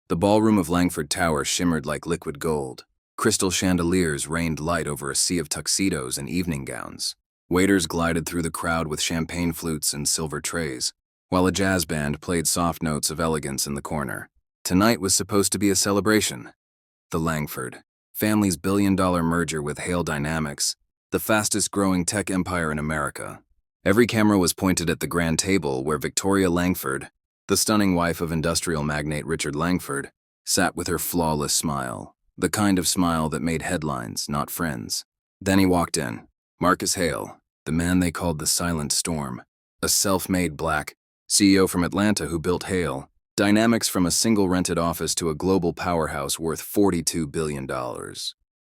The ballroom of Langford Tower shimmered like liquid gold. Crystal chandeliers rained light over a sea of tuxedos and evening gowns. Waiters glided through the crowd with champagne flutes and silver trays, while a jazz band played soft notes of elegance in the corner. Tonight was supposed to be a celebration. The Langford family's billion-dollar merger with Hale Dynamics, the fastest-growing tech empire in America. Every camera was pointed at the grand table where Victoria Langford, the stunning wife of industrial magnate Richard Langford, sat with her flawless smile, the kind of smile that made headlines, not friends. Then he walked in. Marcus Hale, the man they called the Silent Storm, a self-made black CEO from Atlanta who built Hale Dynamics from a single rented office to a global powerhouse worth $42 billion.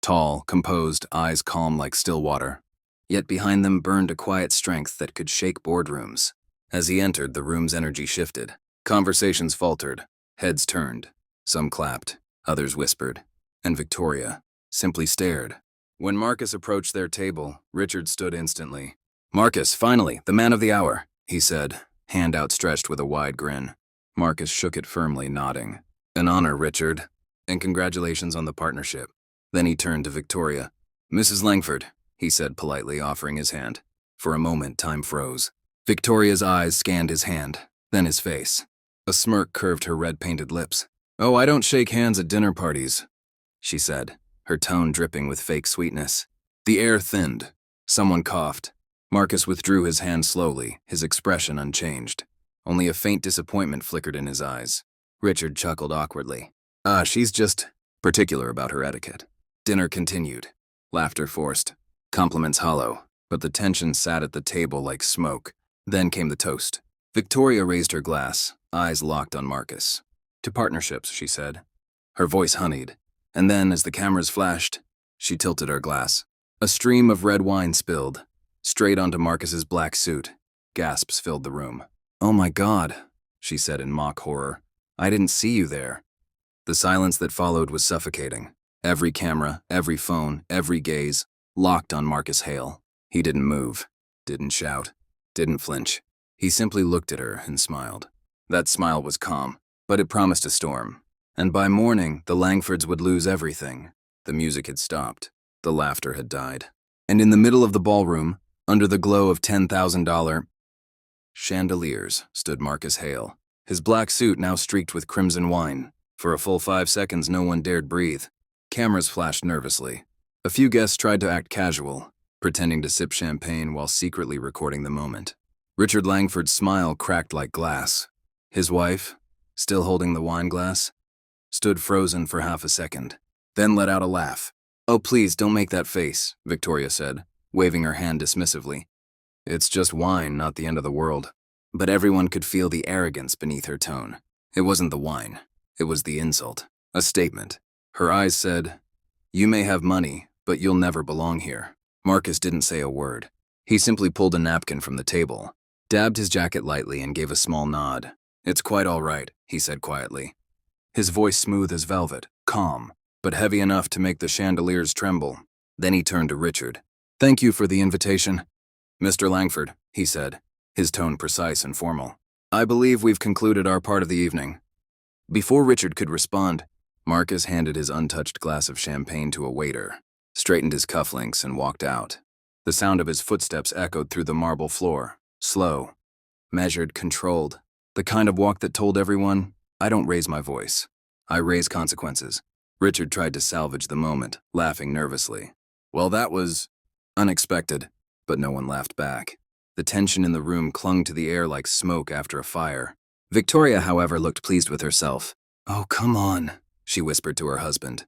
Tall, composed, eyes calm like still water. Yet behind them burned a quiet strength that could shake boardrooms. As he entered, the room's energy shifted. Conversations faltered. Heads turned. Some clapped. Others whispered. And Victoria simply stared. When Marcus approached their table, Richard stood instantly. "Marcus, finally, the man of the hour," he said, hand outstretched with a wide grin. Marcus shook it firmly, nodding. "An honor, Richard, and congratulations on the partnership." Then he turned to Victoria. "Mrs. Langford," he said politely, offering his hand. For a moment, time froze. Victoria's eyes scanned his hand, then his face. A smirk curved her red-painted lips. "Oh, I don't shake hands at dinner parties," she said, her tone dripping with fake sweetness. The air thinned. Someone coughed. Marcus withdrew his hand slowly, his expression unchanged. Only a faint disappointment flickered in his eyes. Richard chuckled awkwardly. She's just particular about her etiquette." Dinner continued. Laughter forced. Compliments hollow. But the tension sat at the table like smoke. Then came the toast. Victoria raised her glass, eyes locked on Marcus. "To partnerships," she said. Her voice honeyed. And then, as the cameras flashed, she tilted her glass. A stream of red wine spilled, straight onto Marcus's black suit. Gasps filled the room. "Oh my God," she said in mock horror. "I didn't see you there." The silence that followed was suffocating. Every camera, every phone, every gaze, locked on Marcus Hale. He didn't move, didn't shout, didn't flinch. He simply looked at her and smiled. That smile was calm, but it promised a storm. And by morning, the Langfords would lose everything. The music had stopped. The laughter had died. And in the middle of the ballroom, under the glow of $10,000 chandeliers, stood Marcus Hale, his black suit now streaked with crimson wine. For a full 5 seconds, no one dared breathe. Cameras flashed nervously. A few guests tried to act casual, pretending to sip champagne while secretly recording the moment. Richard Langford's smile cracked like glass. His wife, still holding the wine glass, stood frozen for half a second, then let out a laugh. "Oh, please, don't make that face," Victoria said, waving her hand dismissively. "It's just wine, not the end of the world." But everyone could feel the arrogance beneath her tone. It wasn't the wine. It was the insult. A statement. Her eyes said, "You may have money, but you'll never belong here." Marcus didn't say a word. He simply pulled a napkin from the table, dabbed his jacket lightly, and gave a small nod. "It's quite all right," he said quietly. His voice smooth as velvet, calm, but heavy enough to make the chandeliers tremble. Then he turned to Richard. "Thank you for the invitation, Mr. Langford," he said, his tone precise and formal. "I believe we've concluded our part of the evening." Before Richard could respond, Marcus handed his untouched glass of champagne to a waiter, straightened his cufflinks, and walked out. The sound of his footsteps echoed through the marble floor, slow, measured, controlled, the kind of walk that told everyone, "I don't raise my voice. I raise consequences." Richard tried to salvage the moment, laughing nervously. "Well, that was unexpected," but no one laughed back. The tension in the room clung to the air like smoke after a fire. Victoria, however, looked pleased with herself. "Oh, come on," she whispered to her husband.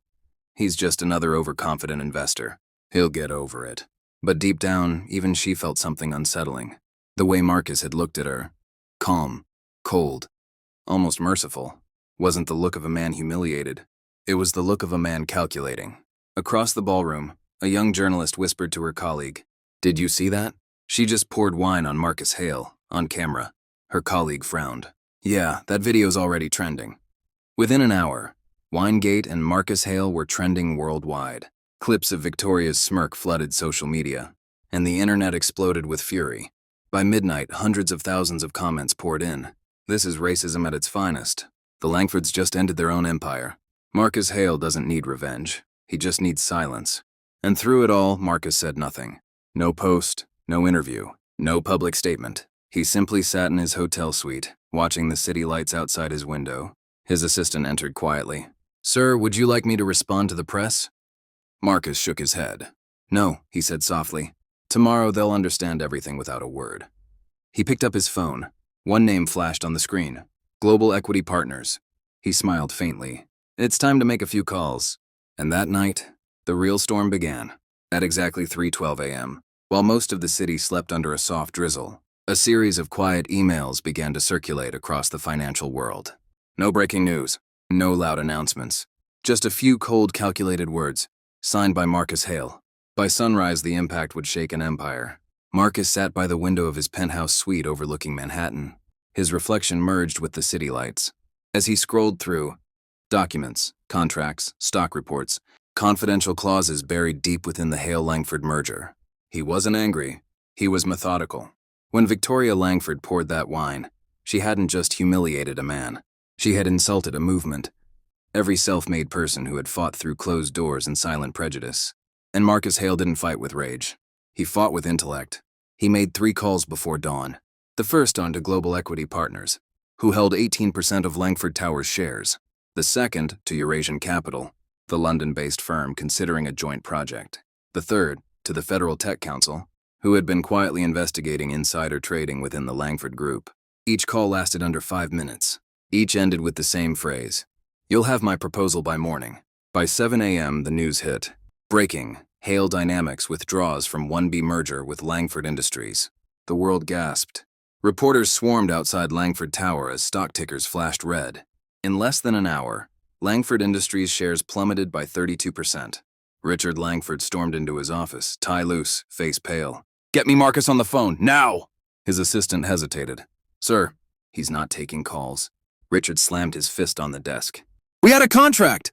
"He's just another overconfident investor. He'll get over it." But deep down, even she felt something unsettling. The way Marcus had looked at her, calm, cold, almost merciful, wasn't the look of a man humiliated. It was the look of a man calculating. Across the ballroom, a young journalist whispered to her colleague, "Did you see that?" She just poured wine on Marcus Hale, on camera. Her colleague frowned. "Yeah, that video's already trending." Within an hour, Winegate and Marcus Hale were trending worldwide. Clips of Victoria's smirk flooded social media, and the internet exploded with fury. By midnight, hundreds of thousands of comments poured in. "This is racism at its finest. The Langfords just ended their own empire. Marcus Hale doesn't need revenge. He just needs silence. And through it all, Marcus said nothing. No post, no interview, no public statement. He simply sat in his hotel suite, watching the city lights outside his window. His assistant entered quietly. "Sir, would you like me to respond to the press?" Marcus shook his head. "No," he said softly. "Tomorrow they'll understand everything without a word." He picked up his phone. One name flashed on the screen. Global Equity Partners. He smiled faintly. "It's time to make a few calls." And that night, the real storm began. At exactly 3:12 a.m., while most of the city slept under a soft drizzle, a series of quiet emails began to circulate across the financial world. No breaking news, no loud announcements, just a few cold, calculated words, signed by Marcus Hale. By sunrise, the impact would shake an empire. Marcus sat by the window of his penthouse suite overlooking Manhattan. His reflection merged with the city lights. As he scrolled through, documents, contracts, stock reports, confidential clauses buried deep within the Hale-Langford merger. He wasn't angry. He was methodical. When Victoria Langford poured that wine, she hadn't just humiliated a man. She had insulted a movement. Every self-made person who had fought through closed doors and silent prejudice. And Marcus Hale didn't fight with rage. He fought with intellect. He made 3 calls before dawn. The first on to Global Equity Partners, who held 18% of Langford Towers shares. The second to Eurasian Capital, the London-based firm considering a joint project. The third to the Federal Tech Council, who had been quietly investigating insider trading within the Langford Group. Each call lasted under 5 minutes. Each ended with the same phrase: "You'll have my proposal by morning." By 7 a.m., the news hit. Breaking: Hale Dynamics withdraws from 1B merger with Langford Industries. The world gasped. Reporters swarmed outside Langford Tower as stock tickers flashed red. In less than an hour, Langford Industries shares plummeted by 32%. Richard Langford stormed into his office, tie loose, face pale. "Get me Marcus on the phone, now!" His assistant hesitated. "Sir, he's not taking calls." Richard slammed his fist on the desk. "We had a contract!"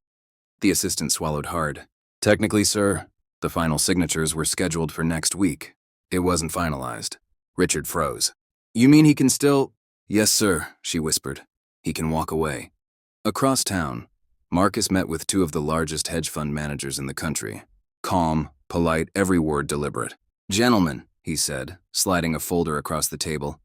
The assistant swallowed hard. "Technically, sir, the final signatures were scheduled for next week. It wasn't finalized." Richard froze. "You mean he can still—" "Yes, sir," she whispered. "He can walk away." Across town, Marcus met with 2 of the largest hedge fund managers in the country. Calm, polite, every word deliberate. "Gentlemen," he said, sliding a folder across the table,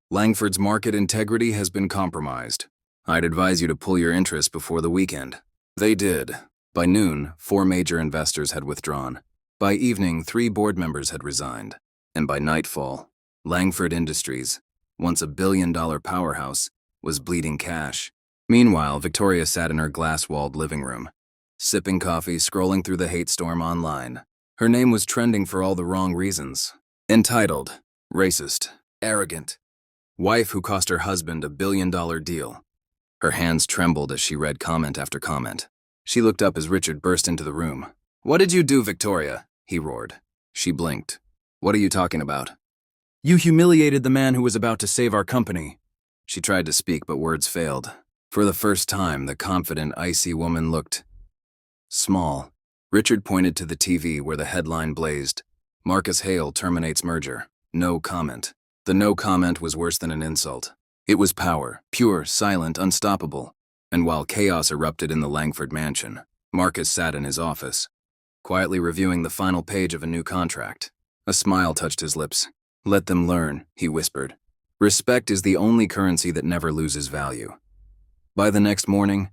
"Langford's market integrity has been compromised. I'd advise you to pull your interest before the weekend." They did. By noon, 4 major investors had withdrawn. By evening, 3 board members had resigned. And by nightfall, Langford Industries, once a billion-dollar powerhouse, was bleeding cash. Meanwhile, Victoria sat in her glass-walled living room, sipping coffee, scrolling through the hate storm online. Her name was trending for all the wrong reasons. Entitled, racist, arrogant, wife who cost her husband a billion-dollar deal. Her hands trembled as she read comment after comment. She looked up as Richard burst into the room. "What did you do, Victoria?" he roared. She blinked. "What are you talking about?" "You humiliated the man who was about to save our company." She tried to speak, but words failed. For the first time, the confident, icy woman looked small. Richard pointed to the TV where the headline blazed: "Marcus Hale terminates merger. No comment." The no comment was worse than an insult. It was power, pure, silent, unstoppable. And while chaos erupted in the Langford mansion, Marcus sat in his office, quietly reviewing the final page of a new contract. A smile touched his lips. "Let them learn," he whispered. "Respect is the only currency that never loses value." By the next morning,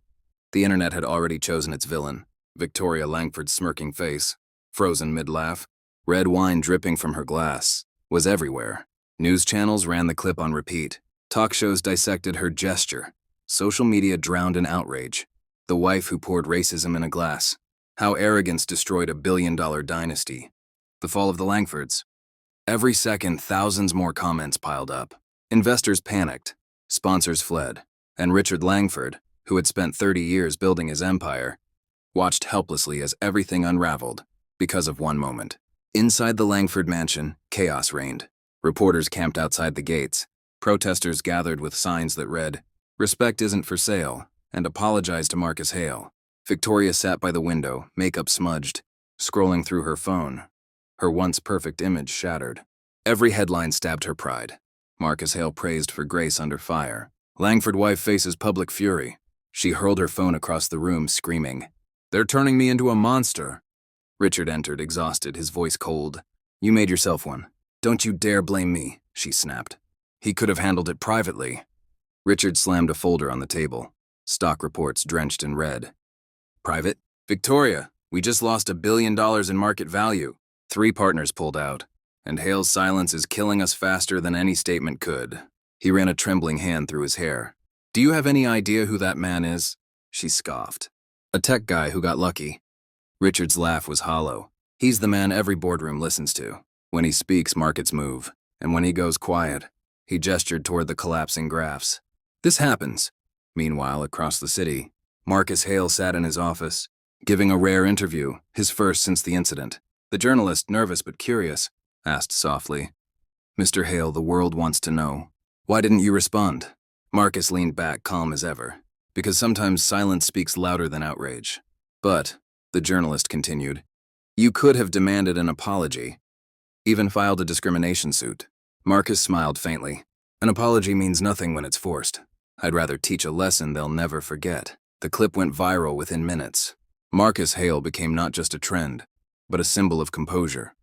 the internet had already chosen its villain. Victoria Langford's smirking face, frozen mid-laugh, red wine dripping from her glass, was everywhere. News channels ran the clip on repeat. Talk shows dissected her gesture. Social media drowned in outrage. The wife who poured racism in a glass. How arrogance destroyed a billion-dollar dynasty. The fall of the Langfords. Every second, thousands more comments piled up. Investors panicked. Sponsors fled. And Richard Langford, who had spent 30 years building his empire, watched helplessly as everything unraveled because of one moment. Inside the Langford mansion, chaos reigned. Reporters camped outside the gates. Protesters gathered with signs that read, "Respect isn't for sale," and apologized to Marcus Hale. Victoria sat by the window, makeup smudged, scrolling through her phone. Her once perfect image shattered. Every headline stabbed her pride. Marcus Hale praised for grace under fire. Langford wife faces public fury. She hurled her phone across the room, screaming, "They're turning me into a monster." Richard entered, exhausted, his voice cold. "You made yourself one. Don't you dare blame me," she snapped. "He could have handled it privately." Richard slammed a folder on the table. Stock reports drenched in red. "Private? Victoria, we just lost $1 billion in market value. 3 partners pulled out. And Hale's silence is killing us faster than any statement could." He ran a trembling hand through his hair. "Do you have any idea who that man is?" She scoffed. "A tech guy who got lucky." Richard's laugh was hollow. "He's the man every boardroom listens to. When he speaks, markets move. And when he goes quiet," he gestured toward the collapsing graphs. "This happens." Meanwhile, across the city, Marcus Hale sat in his office, giving a rare interview, his first since the incident. The journalist, nervous but curious, asked softly, "Mr. Hale, the world wants to know. Why didn't you respond?" Marcus leaned back, calm as ever. "Because sometimes silence speaks louder than outrage." "But," the journalist continued, "you could have demanded an apology, even filed a discrimination suit." Marcus smiled faintly. "An apology means nothing when it's forced. I'd rather teach a lesson they'll never forget." The clip went viral within minutes. Marcus Hale became not just a trend, but a symbol of composure,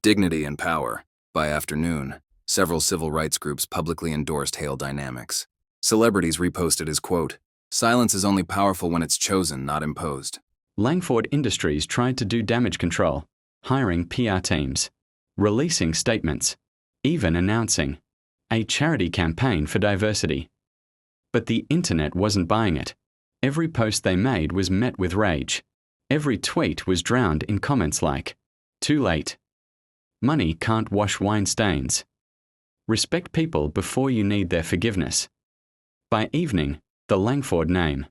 dignity, and power. By afternoon, several civil rights groups publicly endorsed Hale dynamics. Celebrities reposted his quote, "Silence is only powerful when it's chosen, not imposed." Langford Industries tried to do damage control, hiring PR teams, releasing statements, even announcing a charity campaign for diversity. But the internet wasn't buying it. Every post they made was met with rage. Every tweet was drowned in comments like, "Too late. Money can't wash wine stains. Respect people before you need their forgiveness." By evening, the Langford name,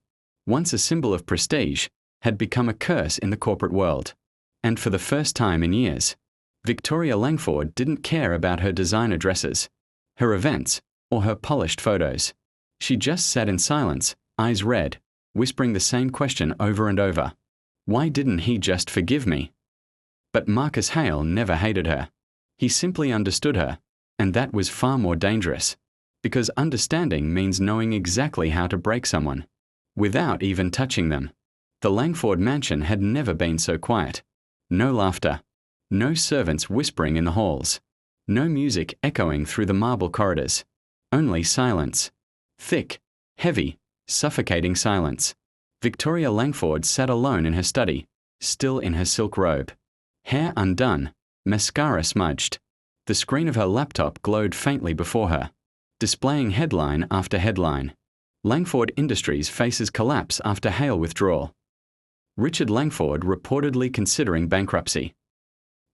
once a symbol of prestige, had become a curse in the corporate world. And for the first time in years, Victoria Langford didn't care about her designer dresses, her events, or her polished photos. She just sat in silence, eyes red, whispering the same question over and over. Why didn't he just forgive me? But Marcus Hale never hated her. He simply understood her, and that was far more dangerous, because understanding means knowing exactly how to break someone, without even touching them. The Langford mansion had never been so quiet. No laughter, no servants whispering in the halls, no music echoing through the marble corridors, only silence. Thick, heavy, suffocating silence. Victoria Langford sat alone in her study, still in her silk robe. Hair undone, mascara smudged. The screen of her laptop glowed faintly before her, displaying headline after headline. Langford Industries faces collapse after Hale withdrawal. Richard Langford reportedly considering bankruptcy.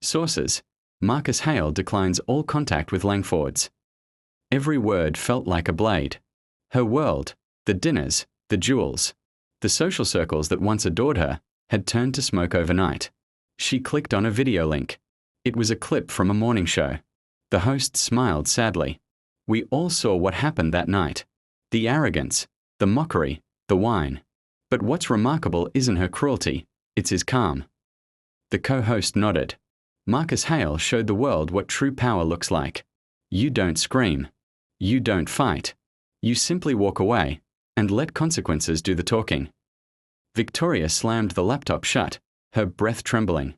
Sources: Marcus Hale declines all contact with Langfords. Every word felt like a blade. Her world, the dinners, the jewels, the social circles that once adored her, had turned to smoke overnight. She clicked on a video link. It was a clip from a morning show. The host smiled sadly. "We all saw what happened that night. The arrogance, the mockery, the wine. But what's remarkable isn't her cruelty, it's his calm." The co-host nodded. Marcus Hale showed the world what true power looks like. You don't scream. You don't fight. You simply walk away and let consequences do the talking. Victoria slammed the laptop shut, her breath trembling.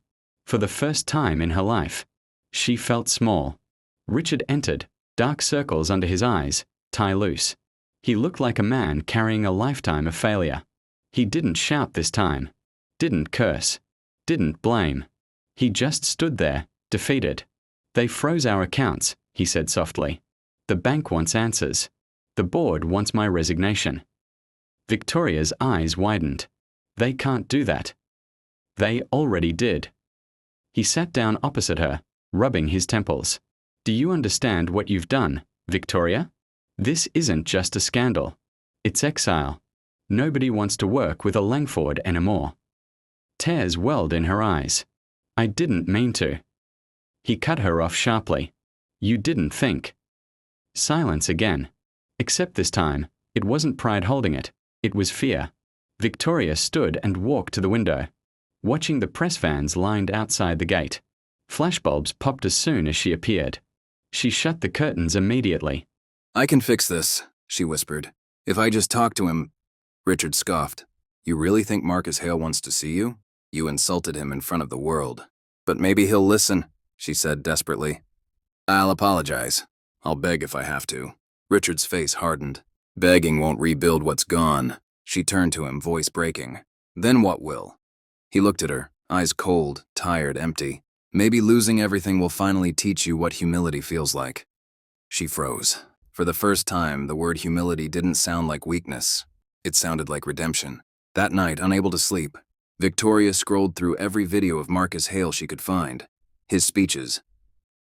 For the first time in her life, she felt small. Richard entered, dark circles under his eyes, tie loose. He looked like a man carrying a lifetime of failure. He didn't shout this time, didn't curse, didn't blame. He just stood there, defeated. "They froze our accounts," he said softly. "The bank wants answers. The board wants my resignation." Victoria's eyes widened. "They can't do that." "They already did." He sat down opposite her, rubbing his temples. "Do you understand what you've done, Victoria? This isn't just a scandal. It's exile. Nobody wants to work with a Langford anymore." Tears welled in her eyes. "I didn't mean to." He cut her off sharply. "You didn't think." Silence again. Except this time, it wasn't pride holding it, it was fear. Victoria stood and walked to the window, watching the press vans lined outside the gate. Flashbulbs popped as soon as she appeared. She shut the curtains immediately. "I can fix this," she whispered. "If I just talk to him." Richard scoffed. You really think Marcus Hale wants to see you? You insulted him in front of the world. But maybe he'll listen, she said desperately. I'll apologize. I'll beg if I have to. Richard's face hardened. Begging won't rebuild what's gone. She turned to him, voice breaking. Then what will? He looked at her, eyes cold, tired, empty. Maybe losing everything will finally teach you what humility feels like. She froze. For the first time, the word humility didn't sound like weakness. It sounded like redemption. That night, unable to sleep, Victoria scrolled through every video of Marcus Hale she could find. His speeches,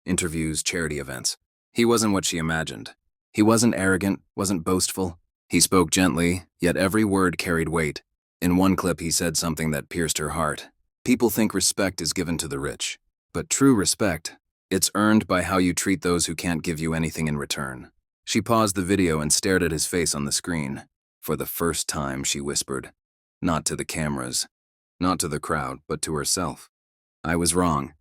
interviews, charity events. He wasn't what she imagined. He wasn't arrogant, wasn't boastful. He spoke gently, yet every word carried weight. In one clip, he said something that pierced her heart. People think respect is given to the rich. But true respect, it's earned by how you treat those who can't give you anything in return. She paused the video and stared at his face on the screen. For the first time, she whispered, not to the cameras, not to the crowd, but to herself. I was wrong.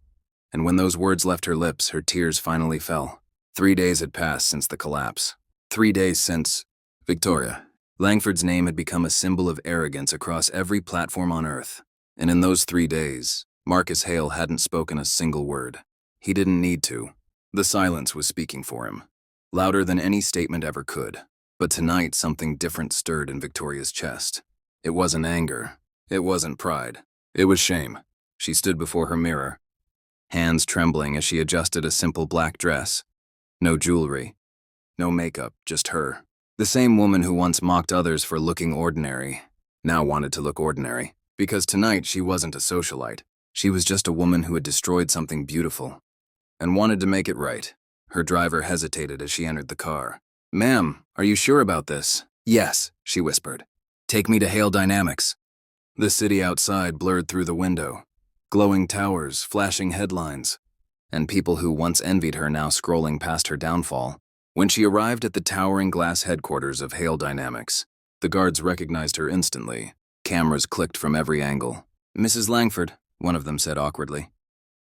And when those words left her lips, her tears finally fell. 3 days had passed since the collapse. 3 days since Victoria. Langford's name had become a symbol of arrogance across every platform on Earth. And in those 3 days, Marcus Hale hadn't spoken a single word. He didn't need to. The silence was speaking for him, louder than any statement ever could. But tonight, something different stirred in Victoria's chest. It wasn't anger. It wasn't pride. It was shame. She stood before her mirror, hands trembling as she adjusted a simple black dress. No jewelry, no makeup, just her. The same woman who once mocked others for looking ordinary, now wanted to look ordinary. Because tonight she wasn't a socialite. She was just a woman who had destroyed something beautiful and wanted to make it right. Her driver hesitated as she entered the car. Ma'am, are you sure about this? Yes, she whispered. Take me to Hale Dynamics. The city outside blurred through the window. Glowing towers, flashing headlines, and people who once envied her now scrolling past her downfall. When she arrived at the towering glass headquarters of Hale Dynamics, the guards recognized her instantly. Cameras clicked from every angle. Mrs. Langford, one of them said awkwardly.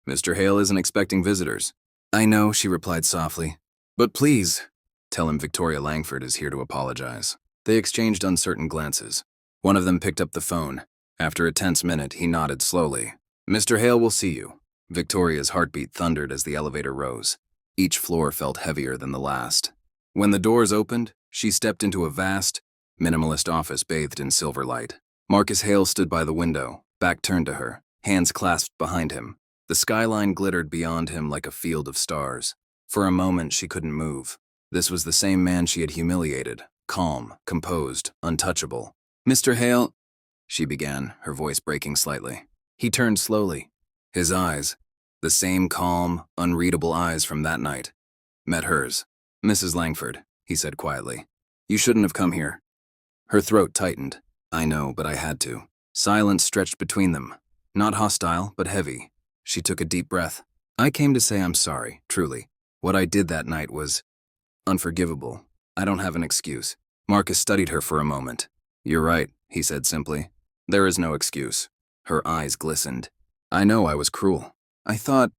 Mr. Hale isn't expecting visitors. I know, she replied softly. But please, tell him Victoria Langford is here to apologize. They exchanged uncertain glances. One of them picked up the phone. After a tense minute, he nodded slowly. Mr. Hale will see you. Victoria's heartbeat thundered as the elevator rose. Each floor felt heavier than the last. When the doors opened, she stepped into a vast, minimalist office bathed in silver light. Marcus Hale stood by the window, back turned to her, hands clasped behind him. The skyline glittered beyond him like a field of stars. For a moment, she couldn't move. This was the same man she had humiliated, calm, composed, untouchable. Mr. Hale, she began, her voice breaking slightly. He turned slowly. His eyes, the same calm, unreadable eyes from that night, met hers. Mrs. Langford, he said quietly, you shouldn't have come here. Her throat tightened. I know, but I had to. Silence stretched between them. Not hostile, but heavy. She took a deep breath. I came to say I'm sorry, truly. What I did that night was unforgivable. I don't have an excuse. Marcus studied her for a moment. You're right, he said simply. There is no excuse. Her eyes glistened. I know I was cruel. I thought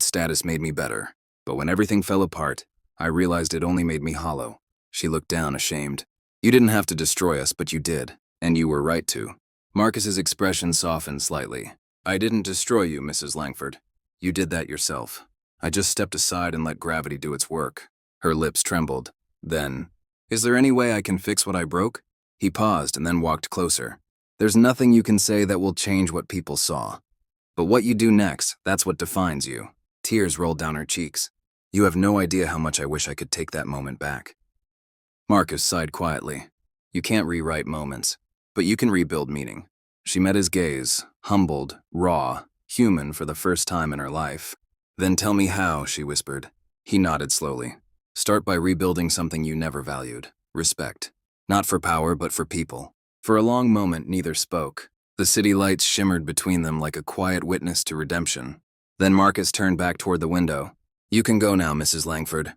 status made me better. But when everything fell apart, I realized it only made me hollow. She looked down, ashamed. You didn't have to destroy us, but you did. And you were right to. Marcus's expression softened slightly. I didn't destroy you, Mrs. Langford. You did that yourself. I just stepped aside and let gravity do its work. Her lips trembled. Then, is there any way I can fix what I broke? He paused and then walked closer. There's nothing you can say that will change what people saw. But what you do next, that's what defines you. Tears rolled down her cheeks. You have no idea how much I wish I could take that moment back. Marcus sighed quietly. You can't rewrite moments, but you can rebuild meaning. She met his gaze, humbled, raw, human for the first time in her life. Then tell me how, she whispered. He nodded slowly. Start by rebuilding something you never valued. Respect. Not for power, but for people. For a long moment, neither spoke. The city lights shimmered between them like a quiet witness to redemption. Then Marcus turned back toward the window. You can go now, Mrs. Langford.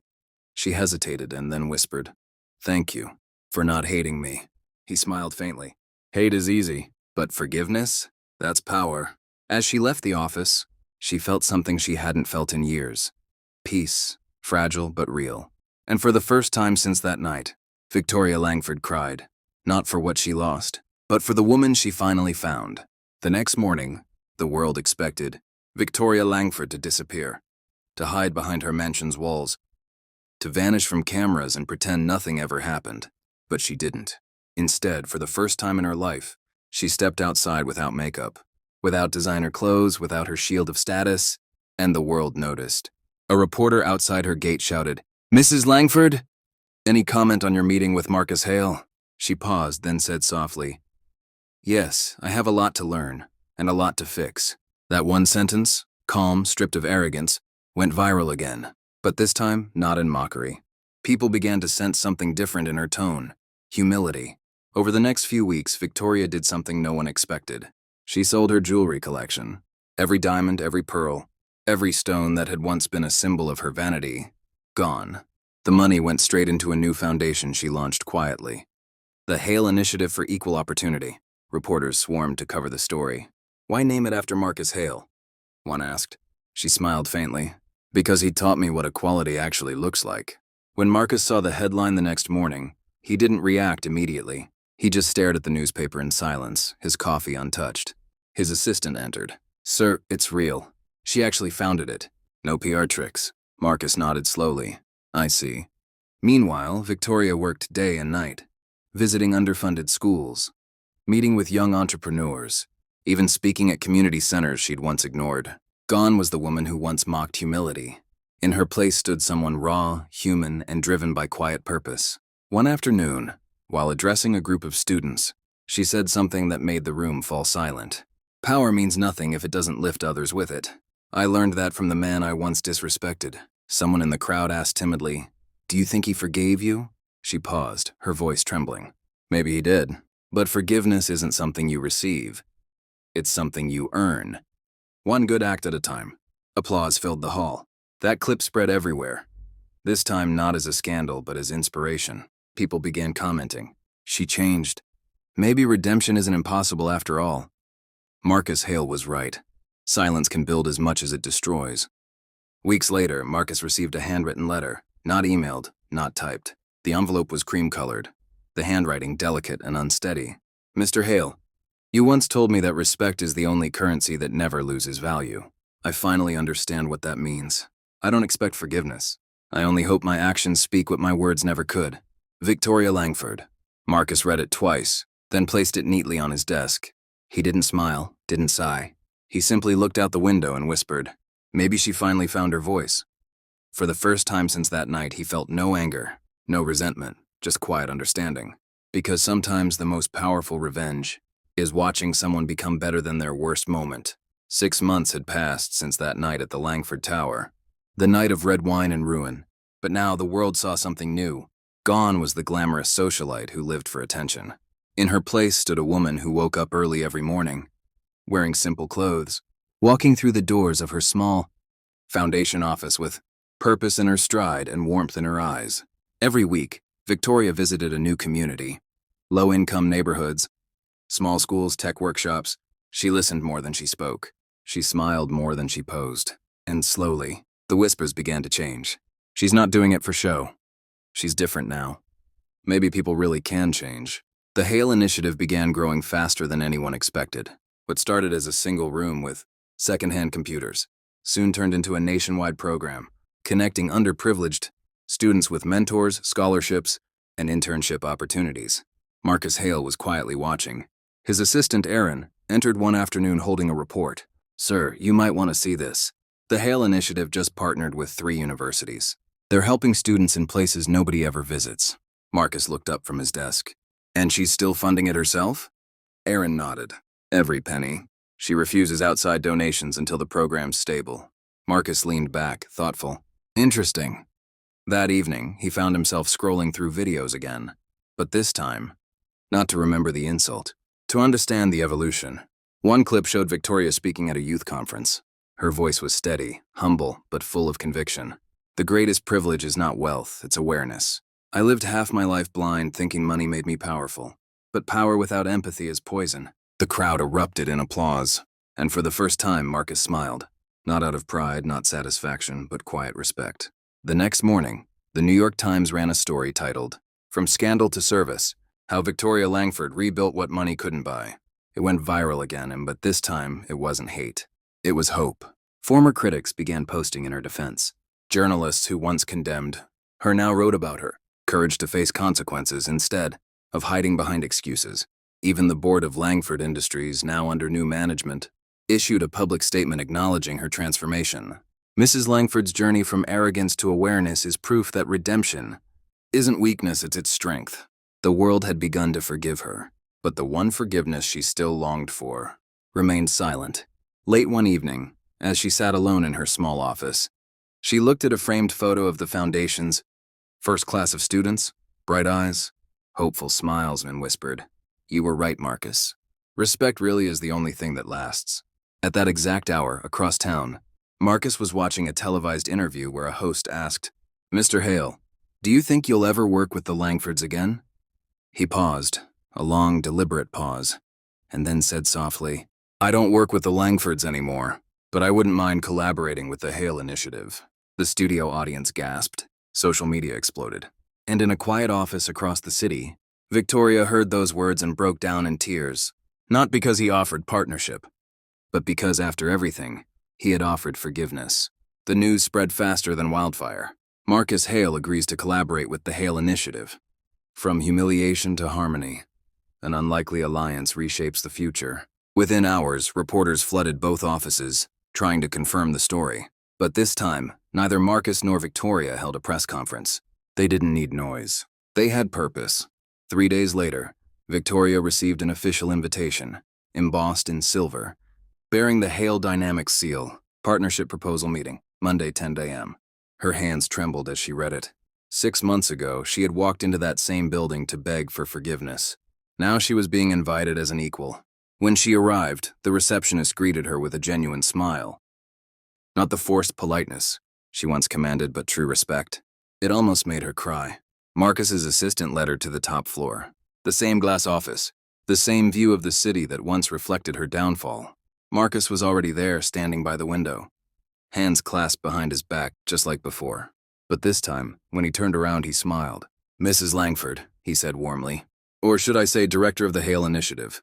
She hesitated and then whispered, Thank you for not hating me. He smiled faintly. Hate is easy, but forgiveness? That's power. As she left the office, she felt something she hadn't felt in years. Peace, fragile but real. And for the first time since that night, Victoria Langford cried. Not for what she lost, but for the woman she finally found. The next morning, the world expected Victoria Langford to disappear, to hide behind her mansion's walls, to vanish from cameras and pretend nothing ever happened. But she didn't. Instead, for the first time in her life, she stepped outside without makeup, without designer clothes, without her shield of status, and the world noticed. A reporter outside her gate shouted, "Mrs. Langford? Any comment on your meeting with Marcus Hale?" She paused, then said softly, "Yes, I have a lot to learn, and a lot to fix." That one sentence, calm, stripped of arrogance, went viral again, but this time not in mockery. People began to sense something different in her tone, humility. Over the next few weeks, Victoria did something no one expected. She sold her jewelry collection. Every diamond, every pearl, every stone that had once been a symbol of her vanity, gone. The money went straight into a new foundation she launched quietly. The Hale Initiative for Equal Opportunity. Reporters swarmed to cover the story. "Why name it after Marcus Hale?" one asked. She smiled faintly. "Because he taught me what equality actually looks like." When Marcus saw the headline the next morning, he didn't react immediately. He just stared at the newspaper in silence, his coffee untouched. His assistant entered. "Sir, it's real. She actually founded it. No PR tricks." Marcus nodded slowly. "I see." Meanwhile, Victoria worked day and night, visiting underfunded schools, meeting with young entrepreneurs, even speaking at community centers she'd once ignored. Gone was the woman who once mocked humility. In her place stood someone raw, human, and driven by quiet purpose. One afternoon, while addressing a group of students, she said something that made the room fall silent. "Power means nothing if it doesn't lift others with it. I learned that from the man I once disrespected." Someone in the crowd asked timidly, "Do you think he forgave you?" She paused, her voice trembling. "Maybe he did. But forgiveness isn't something you receive. It's something you earn. One good act at a time." Applause filled the hall. That clip spread everywhere. This time not as a scandal, but as inspiration. People began commenting. She changed. Maybe redemption isn't impossible after all. Marcus Hale was right. Silence can build as much as it destroys. Weeks later, Marcus received a handwritten letter, not emailed, not typed. The envelope was cream-colored, the handwriting delicate and unsteady. "Mr. Hale, you once told me that respect is the only currency that never loses value. I finally understand what that means. I don't expect forgiveness. I only hope my actions speak what my words never could. Victoria Langford." Marcus read it twice, then placed it neatly on his desk. He didn't smile, didn't sigh. He simply looked out the window and whispered, "Maybe she finally found her voice." For the first time since that night, he felt no anger, no resentment, just quiet understanding. Because sometimes the most powerful revenge is watching someone become better than their worst moment. 6 months had passed since that night at the Langford Tower. The night of red wine and ruin. But now the world saw something new. Gone was the glamorous socialite who lived for attention. In her place stood a woman who woke up early every morning, wearing simple clothes, walking through the doors of her small foundation office with purpose in her stride and warmth in her eyes. Every week, Victoria visited a new community. Low-income neighborhoods, small schools, tech workshops. She listened more than she spoke. She smiled more than she posed. And slowly, the whispers began to change. "She's not doing it for show. She's different now." Maybe people really can change. The Hale Initiative began growing faster than anyone expected. What started as a single room with secondhand computers soon turned into a nationwide program, connecting underprivileged students with mentors, scholarships, and internship opportunities. Marcus Hale was quietly watching. His assistant, Aaron, entered one afternoon holding a report. "Sir, you might want to see this. The Hale Initiative just partnered with 3 universities. They're helping students in places nobody ever visits." Marcus looked up from his desk. "And she's still funding it herself?" Aaron nodded. "Every penny. She refuses outside donations until the program's stable." Marcus leaned back, thoughtful. "Interesting." That evening, he found himself scrolling through videos again. But this time, not to remember the insult, to understand the evolution. One clip showed Victoria speaking at a youth conference. Her voice was steady, humble, but full of conviction. "The greatest privilege is not wealth, it's awareness. I lived half my life blind, thinking money made me powerful. But power without empathy is poison." The crowd erupted in applause, and for the first time Marcus smiled. Not out of pride, not satisfaction, but quiet respect. The next morning, the New York Times ran a story titled, "From Scandal to Service, How Victoria Langford rebuilt what money couldn't buy. It went viral again, but this time it wasn't hate. It was hope. Former critics began posting in her defense. Journalists who once condemned her now wrote about her, courage to face consequences instead of hiding behind excuses. Even the board of Langford Industries, now under new management, issued a public statement acknowledging her transformation. Mrs. Langford's journey from arrogance to awareness is proof that redemption isn't weakness, it's its strength. The world had begun to forgive her, but the one forgiveness she still longed for remained silent. Late one evening, as she sat alone in her small office, she looked at a framed photo of the foundation's first class of students, bright eyes, hopeful smiles, and whispered, "You were right, Marcus. Respect really is the only thing that lasts." At that exact hour, across town, Marcus was watching a televised interview where a host asked, "Mr. Hale, do you think you'll ever work with the Langfords again?" He paused, a long, deliberate pause, and then said softly, "I don't work with the Langfords anymore, but I wouldn't mind collaborating with the Hale initiative." The studio audience gasped, social media exploded, and in a quiet office across the city, Victoria heard those words and broke down in tears, not because he offered partnership, but because after everything, he had offered forgiveness. The news spread faster than wildfire. Marcus Hale agrees to collaborate with the Hale initiative. From humiliation to harmony, an unlikely alliance reshapes the future. Within hours, reporters flooded both offices, trying to confirm the story. But this time, neither Marcus nor Victoria held a press conference. They didn't need noise. They had purpose. 3 days later, Victoria received an official invitation, embossed in silver, bearing the Hale Dynamics seal, partnership proposal meeting, Monday 10 a.m. Her hands trembled as she read it. 6 months ago, she had walked into that same building to beg for forgiveness. Now she was being invited as an equal. When she arrived, the receptionist greeted her with a genuine smile. Not the forced politeness she once commanded, but true respect. It almost made her cry. Marcus's assistant led her to the top floor. The same glass office, the same view of the city that once reflected her downfall. Marcus was already there, standing by the window, hands clasped behind his back, just like before. But this time, when he turned around, he smiled. "Mrs. Langford," he said warmly. "Or should I say director of the Hale Initiative?"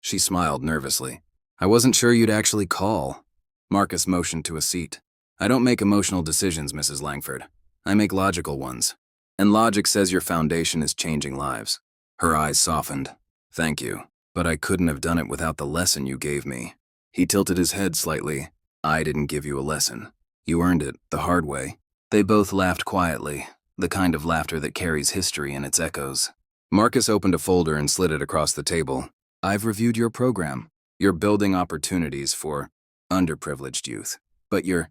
She smiled nervously. "I wasn't sure you'd actually call." Marcus motioned to a seat. "I don't make emotional decisions, Mrs. Langford. I make logical ones. And logic says your foundation is changing lives." Her eyes softened. "Thank you, but I couldn't have done it without the lesson you gave me." He tilted his head slightly. "I didn't give you a lesson. You earned it the hard way." They both laughed quietly, the kind of laughter that carries history in its echoes. Marcus opened a folder and slid it across the table. "I've reviewed your program. You're building opportunities for underprivileged youth, but your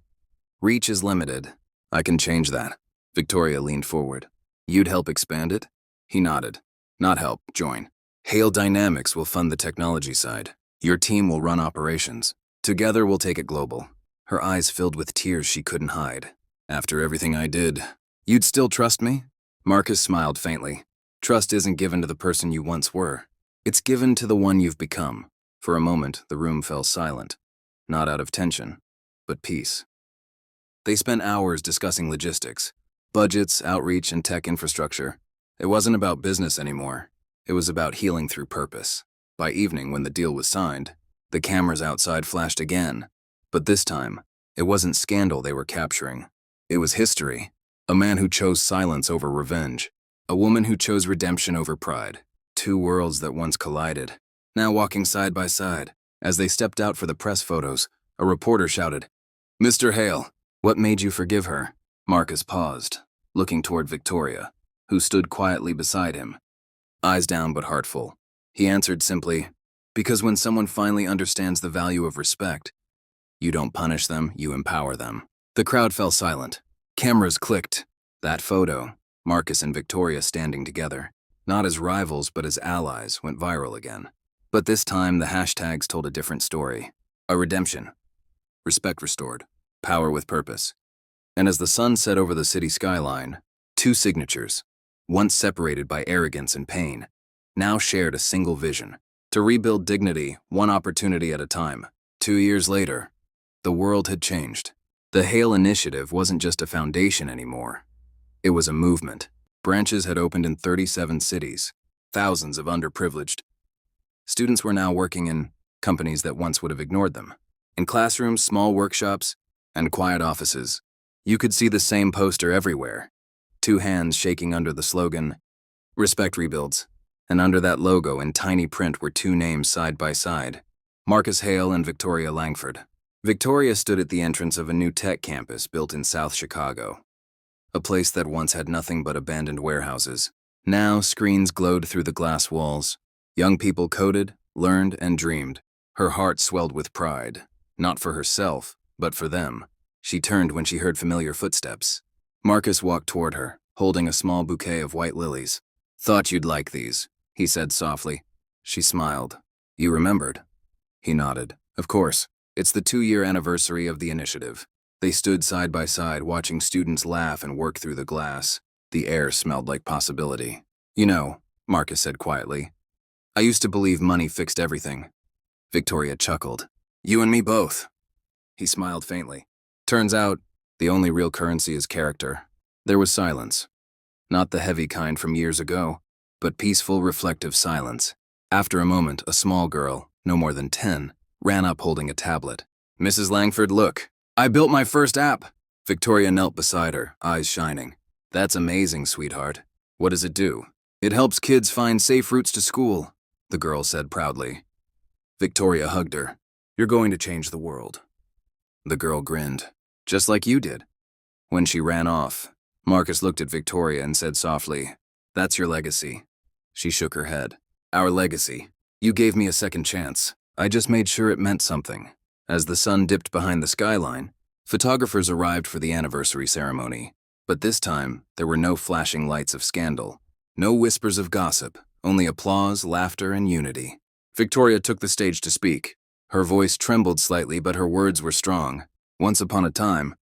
reach is limited. I can change that." Victoria leaned forward. "You'd help expand it?" He nodded. "Not help, join. Hale Dynamics will fund the technology side. Your team will run operations. Together we'll take it global." Her eyes filled with tears she couldn't hide. "After everything I did, you'd still trust me?" Marcus smiled faintly. "Trust isn't given to the person you once were. It's given to the one you've become." For a moment, the room fell silent. Not out of tension, but peace. They spent hours discussing logistics, budgets, outreach, and tech infrastructure. It wasn't about business anymore. It was about healing through purpose. By evening, when the deal was signed, the cameras outside flashed again. But this time, it wasn't scandal they were capturing. It was history. A man who chose silence over revenge. A woman who chose redemption over pride. Two worlds that once collided, now walking side by side. As they stepped out for the press photos, a reporter shouted, "Mr. Hale, what made you forgive her?" Marcus paused, looking toward Victoria, who stood quietly beside him, eyes down but heart full. He answered simply, "Because when someone finally understands the value of respect, you don't punish them, you empower them." The crowd fell silent. Cameras clicked. That photo, Marcus and Victoria standing together, not as rivals but as allies, went viral again. But this time, the hashtags told a different story. A redemption. Respect restored. Power with purpose. And as the sun set over the city skyline, two signatures, once separated by arrogance and pain, now shared a single vision. To rebuild dignity, one opportunity at a time. 2 years later, the world had changed. The Hale Initiative wasn't just a foundation anymore. It was a movement. Branches had opened in 37 cities. thousands of underprivileged students were now working in companies that once would have ignored them. In classrooms, small workshops, and quiet offices, you could see the same poster everywhere. Two hands shaking under the slogan, "Respect Rebuilds," and under that logo in tiny print were two names side by side, Marcus Hale and Victoria Langford. Victoria stood at the entrance of a new tech campus built in South Chicago, a place that once had nothing but abandoned warehouses. Now screens glowed through the glass walls. Young people coded, learned, and dreamed. Her heart swelled with pride, not for herself, but for them. She turned when she heard familiar footsteps. Marcus walked toward her, holding a small bouquet of white lilies. "Thought you'd like these," he said softly. She smiled. "You remembered?" He nodded. "Of course. It's the 2-year anniversary of the initiative." They stood side by side, watching students laugh and work through the glass. The air smelled like possibility. "You know," Marcus said quietly, "I used to believe money fixed everything." Victoria chuckled. "You and me both." He smiled faintly. "Turns out, the only real currency is character." There was silence. Not the heavy kind from years ago, but peaceful, reflective silence. After a moment, a small girl, no more than 10, ran up holding a tablet. "Mrs. Langford, look. I built my first app." Victoria knelt beside her, eyes shining. "That's amazing, sweetheart. What does it do?" "It helps kids find safe routes to school," the girl said proudly. Victoria hugged her. "You're going to change the world." The girl grinned. "Just like you did." When she ran off, Marcus looked at Victoria and said softly, "That's your legacy." She shook her head. "Our legacy. You gave me a second chance. I just made sure it meant something." As the sun dipped behind the skyline, photographers arrived for the anniversary ceremony. But this time, there were no flashing lights of scandal, no whispers of gossip, only applause, laughter, and unity. Victoria took the stage to speak. Her voice trembled slightly, but her words were strong. "Once upon a time,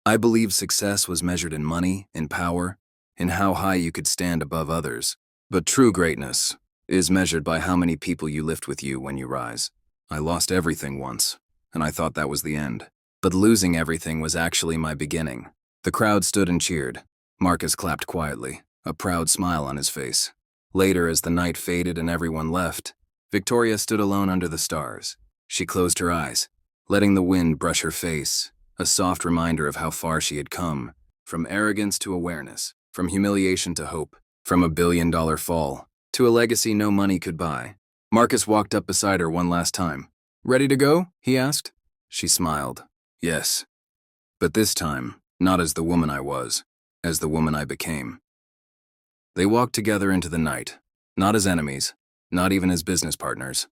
I believed success was measured in money, in power, in how high you could stand above others. But true greatness is measured by how many people you lift with you when you rise. I lost everything once, and I thought that was the end. But losing everything was actually my beginning." The crowd stood and cheered. Marcus clapped quietly, a proud smile on his face. Later, as the night faded and everyone left, Victoria stood alone under the stars. She closed her eyes, letting the wind brush her face, a soft reminder of how far she had come, from arrogance to awareness, from humiliation to hope, from a billion-dollar fall to a legacy no money could buy. Marcus walked up beside her one last time. "Ready to go?" he asked. She smiled. "Yes. But this time, not as the woman I was, as the woman I became." They walked together into the night, not as enemies, not even as business partners,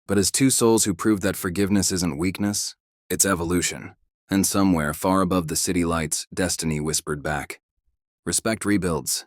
but as two souls who proved that forgiveness isn't weakness, it's evolution. And somewhere far above the city lights, destiny whispered back, "Respect rebuilds."